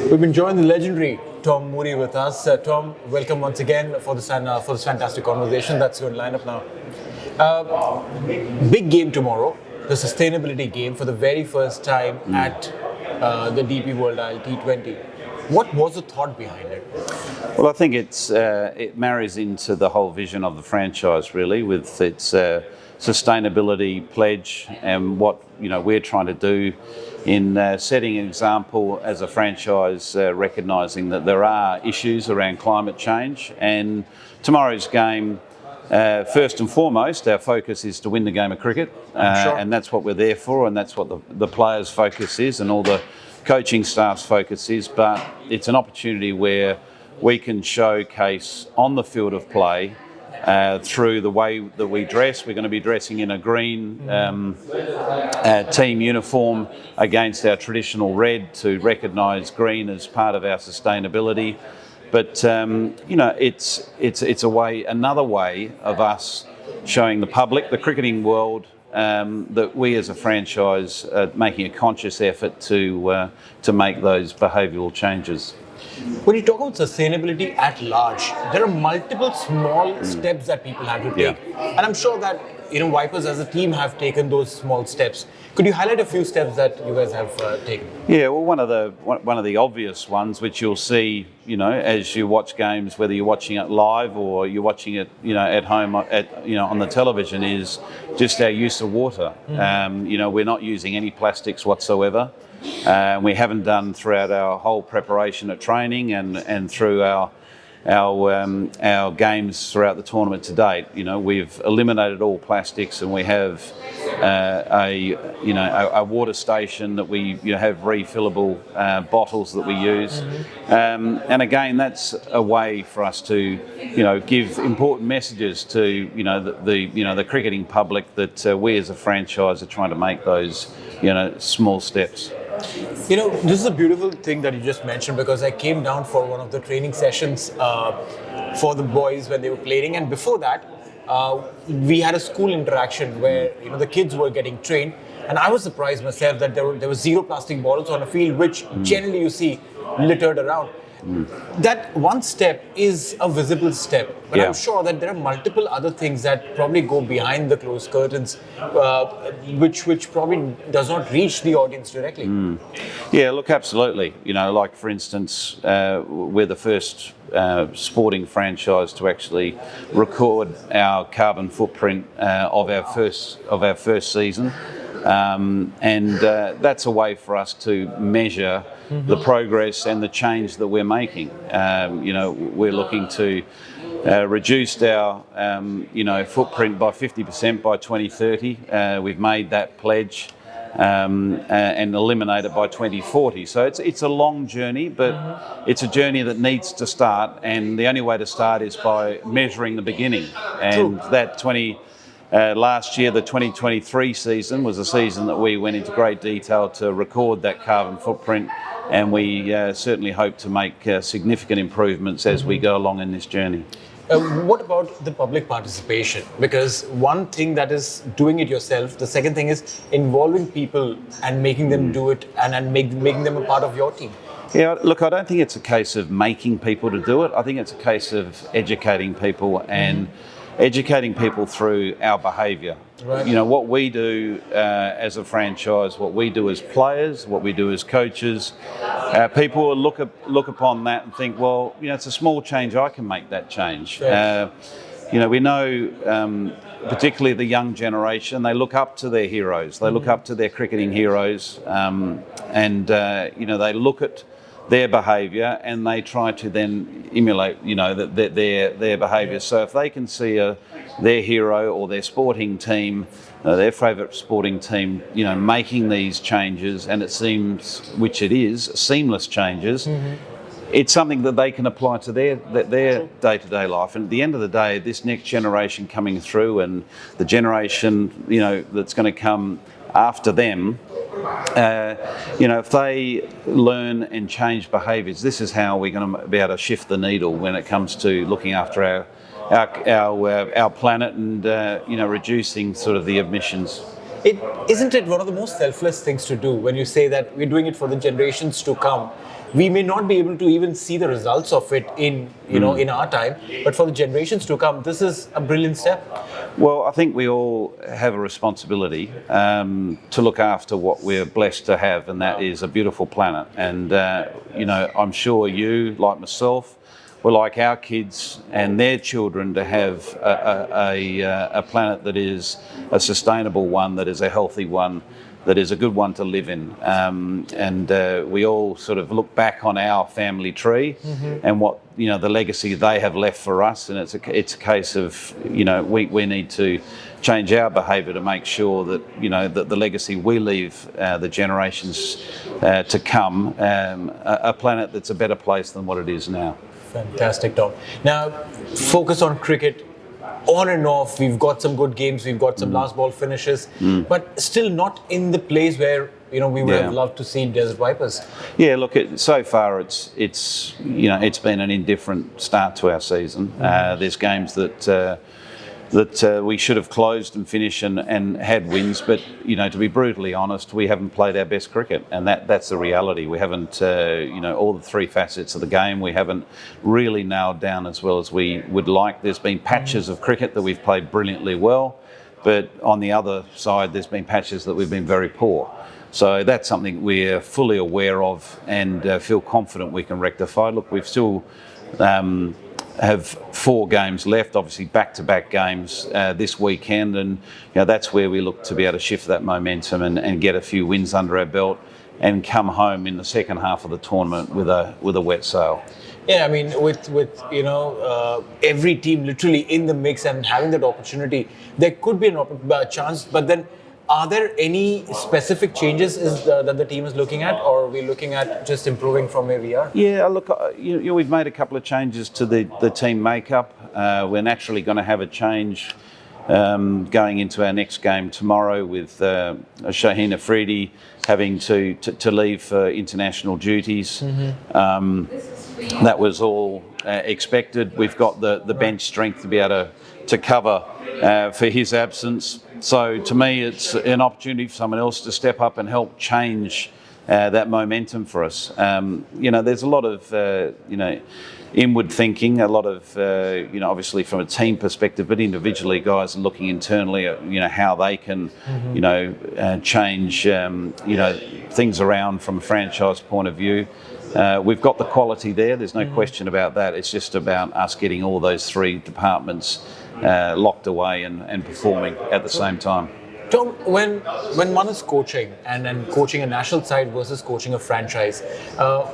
We've been joined the legendary Tom Moody with us. Tom, welcome once again for this fantastic conversation that's going to line up now. Big game tomorrow, the sustainability game for the very first time at the DP World ILT20. What was the thought behind it? Well, I think it marries into the whole vision of the franchise, really, with its sustainability pledge and what we're trying to do in setting an example as a franchise, recognising that there are issues around climate change. And tomorrow's game, first and foremost, our focus is to win the game of cricket, and that's what we're there for, and that's what the players' focus is, and all the coaching staff's focus is. But it's an opportunity where we can showcase on the field of play through the way that we dress. We're going to be dressing in a green team uniform against our traditional red to recognise green as part of our sustainability. But it's another way of us showing the public, the cricketing world, that we as a franchise are making a conscious effort to make those behavioural changes. When you talk about sustainability at large, there are multiple small steps that people have to take. And I'm sure that Vipers as a team have taken those small steps. Could you highlight a few steps that you guys have taken? Yeah, well, one of the obvious ones, which you'll see, as you watch games, whether you're watching it live or you're watching it, at home, on the television, is just our use of water. We're not using any plastics whatsoever. We haven't done throughout our whole preparation at training and through our games throughout the tournament to date. We've eliminated all plastics, and we have a water station that we have refillable bottles that we use. And again, that's a way for us to give important messages to the cricketing public that we as a franchise are trying to make those small steps. This is a beautiful thing that you just mentioned, because I came down for one of the training sessions for the boys when they were playing, and before that we had a school interaction where the kids were getting trained, and I was surprised myself that there were zero plastic bottles on a field, which generally you see littered around. That one step is a visible step, but I'm sure that there are multiple other things that probably go behind the closed curtains, which probably does not reach the audience directly. Yeah, look, absolutely. Like for instance, we're the first sporting franchise to actually record our carbon footprint of our first season. And that's a way for us to measure the progress and the change that we're making. We're looking to reduce our footprint by 50% by 2030. We've made that pledge and eliminate it by 2040. So it's a long journey, but it's a journey that needs to start, and the only way to start is by measuring the beginning. And that last year, the 2023 season was a season that we went into great detail to record that carbon footprint, and we certainly hope to make significant improvements as we go along in this journey. What about the public participation? Because one thing that is doing it yourself, the second thing is involving people and making them do it and making them a part of your team. Yeah, look, I don't think it's a case of making people to do it. I think it's a case of educating people and educating people through our behaviour. Right. What we do as a franchise, what we do as players, what we do as coaches, people will look upon that and think, well, it's a small change, I can make that change. Right. We know, particularly the young generation, they look up to their heroes, they look up to their cricketing heroes, and they look at their behaviour and they try to then emulate, their behaviour. So if they can see their hero or their sporting team, their favourite sporting team, making these changes, and it seems, which it is, seamless changes, it's something that they can apply to their day-to-day life. And at the end of the day, this next generation coming through, and the generation, that's going to come after them, if they learn and change behaviours, this is how we're going to be able to shift the needle when it comes to looking after our planet and reducing sort of the emissions. Isn't it one of the most selfless things to do when you say that we're doing it for the generations to come? we may not be able to even see the results of it in in our time, but for the generations to come, this is a brilliant step. Well, I think we all have a responsibility to look after what we're blessed to have, and that is a beautiful planet. And I'm sure you, like myself, would like our kids and their children to have a planet that is a sustainable one, that is a healthy one, that is a good one to live in. And we all sort of look back on our family tree and what the legacy they have left for us, and it's a case of we need to change our behaviour to make sure that that the legacy we leave the generations to come a planet that's a better place than what it is now. Fantastic, Tom. Now, focus on cricket. On and off, we've got some good games, we've got some last ball finishes, but still not in the place where we would have loved to see Desert Vipers. Yeah, look, so far it's been an indifferent start to our season. There's games that we should have closed and finished and had wins, but to be brutally honest, we haven't played our best cricket, and that's the reality. We haven't all the three facets of the game we haven't really nailed down as well as we would like. There's been patches of cricket that we've played brilliantly well, but on the other side there's been patches that we've been very poor. So that's something we're fully aware of and feel confident we can rectify. Look, we've still have 4 games left, obviously back-to-back games this weekend, and that's where we look to be able to shift that momentum and get a few wins under our belt and come home in the second half of the tournament with a wet sail. Yeah, I mean, with every team literally in the mix and having that opportunity, there could be a chance, but then are there any specific changes that the team is looking at, or are we looking at just improving from where we are? Yeah, look, we've made a couple of changes to the team makeup. We're naturally going to have a change going into our next game tomorrow with Shaheen Afridi having to leave for international duties. That was all expected. We've got the bench strength to be able to cover for his absence. So to me, it's an opportunity for someone else to step up and help change that momentum for us. There's a lot of inward thinking, a lot of obviously from a team perspective, but individually, guys are looking internally at how they can change things around from a franchise point of view. We've got the quality there. There's no question about that. It's just about us getting all those 3 departments locked away and performing at the same time. Tom, when one is coaching and coaching a national side versus coaching a franchise,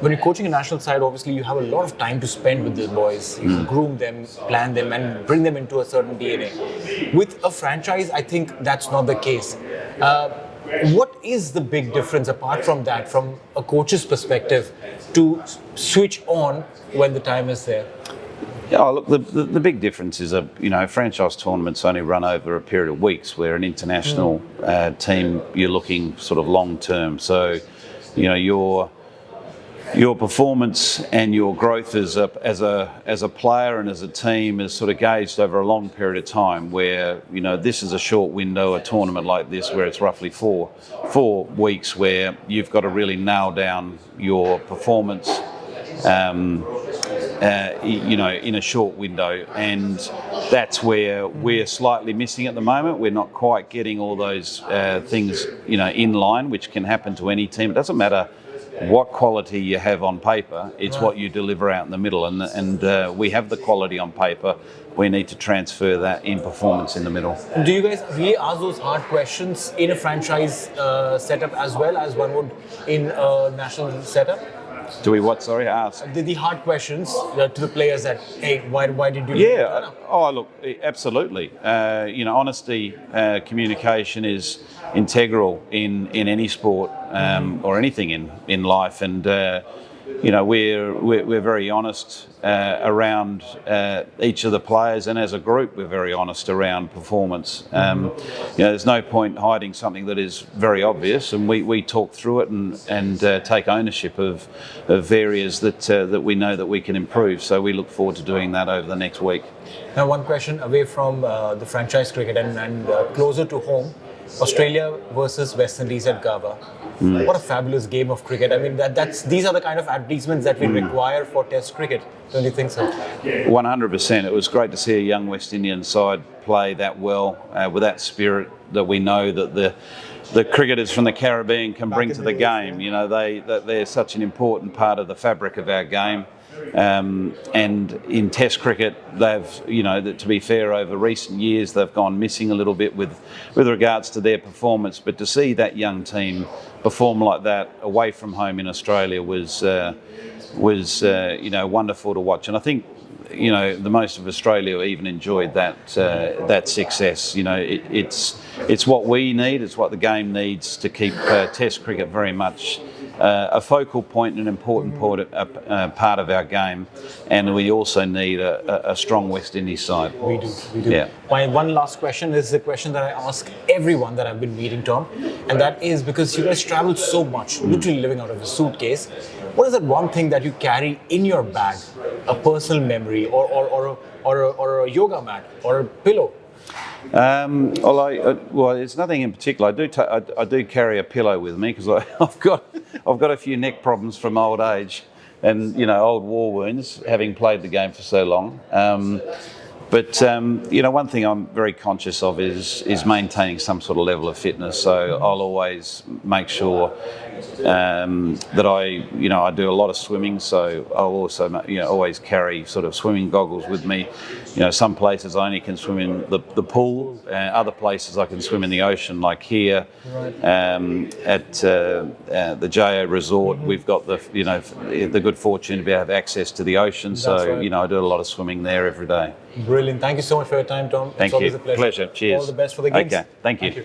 when you're coaching a national side, obviously you have a lot of time to spend with the boys. You groom them, plan them, and bring them into a certain DNA. With a franchise, I think that's not the case. What is the big difference apart from that, from a coach's perspective, to switch on when the time is there? Yeah, look, the big difference is franchise tournaments only run over a period of weeks, where an international team, you're looking sort of long term. So, your performance and your growth as a player and as a team is sort of gauged over a long period of time, where this is a short window, a tournament like this where it's roughly four weeks, where you've got to really nail down your performance in a short window, and that's where we're slightly missing at the moment. We're not quite getting all those things in line, which can happen to any team. It doesn't matter what quality you have on paper, it's what you deliver out in the middle, and we have the quality on paper. We need to transfer that in performance in the middle. Do you guys really ask those hard questions in a franchise setup as well as one would in a national setup? Do we what? Sorry, ask the hard questions to the players that, hey, why did you? Yeah. Oh, look, absolutely. Honesty, communication is integral in any sport or anything in life, and we're very honest around each of the players, and as a group we're very honest around performance. There's no point hiding something that is very obvious, and we talk through it and take ownership of areas that we know that we can improve. So we look forward to doing that over the next week. Now, one question away from the franchise cricket and closer to home. Australia versus West Indies at Gaba. What a fabulous game of cricket. I mean, these are the kind of advertisements that we require for Test cricket. Don't you think so? 100%. It was great to see a young West Indian side play that well, with that spirit that we know that the cricketers from the Caribbean can bring to the game. You know, they're such an important part of the fabric of our game. And in Test cricket, they've, you know, to be fair, over recent years they've gone missing a little bit with regards to their performance. But to see that young team perform like that away from home in Australia was you know, wonderful to watch. And I think, you know, the most of Australia even enjoyed that success. You know, it's what we need. It's what the game needs to keep Test cricket very much a focal point and an important part of our game, and we also need a strong West Indies side. We do. Yeah. My one last question is the question that I ask everyone that I've been meeting, Tom, and that is because you guys travel so much, literally living out of a suitcase. What is that one thing that you carry in your bag, a personal memory, or a yoga mat, or a pillow? Well, it's nothing in particular. I do carry a pillow with me because I've got a few neck problems from old age, and, you know, old war wounds, having played the game for so long. But you know, one thing I'm very conscious of is maintaining some sort of level of fitness. So I'll always make sure that I do a lot of swimming. So I'll also, you know, always carry sort of swimming goggles with me. You know, some places I only can swim in the pool. Other places I can swim in the ocean, like here at the JO Resort. We've got the good fortune to be able to have access to the ocean. So you know, I do a lot of swimming there every day. Brilliant. Thank you so much for your time, Tom. Thank you. It's always a pleasure. Cheers. All the best for the games. Okay. Thank you.